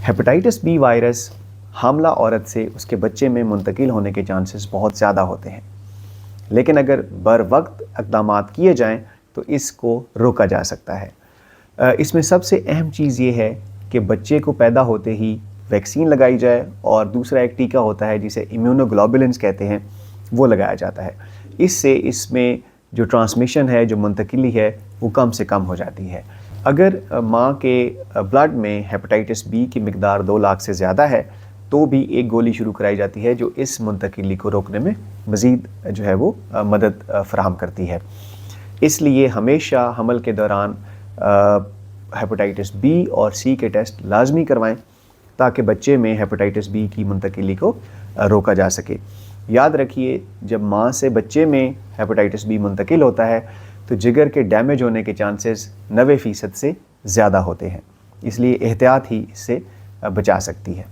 Hepatitis be virus حاملہ عورت سے اس کے بچے میں منتقل ہونے کے چانسز بہت زیادہ ہوتے ہیں، لیکن اگر بر وقت اقدامات کیے جائیں تو اس کو روکا جا سکتا ہے۔ اس میں سب سے اہم چیز یہ ہے کہ بچے کو پیدا ہوتے ہی ویکسین لگائی جائے، اور دوسرا ایک ٹیکہ ہوتا ہے جسے امیونوگلوبولنس کہتے ہیں، وہ لگایا جاتا ہے۔ اس میں جو ٹرانسمیشن ہے، جو منتقلی ہے، وہ کم سے کم ہو جاتی ہے۔ اگر ماں کے بلڈ میں ہیپاٹائٹس بی کی مقدار 2 لاکھ سے زیادہ ہے تو بھی ایک گولی شروع کرائی جاتی ہے جو اس منتقلی کو روکنے میں مزید جو ہے وہ مدد فراہم کرتی ہے۔ اس لیے ہمیشہ حمل کے دوران ہیپاٹائٹس بی اور سی کے ٹیسٹ لازمی کروائیں تاکہ بچے میں ہیپاٹائٹس بی کی منتقلی کو روکا جا سکے۔ یاد رکھیے، جب ماں سے بچے میں ہیپاٹائٹس بی منتقل ہوتا ہے تو جگر کے ڈیمیج ہونے کے چانسز 90% سے زیادہ ہوتے ہیں، اس لیے احتیاط ہی اس سے بچا سکتی ہے۔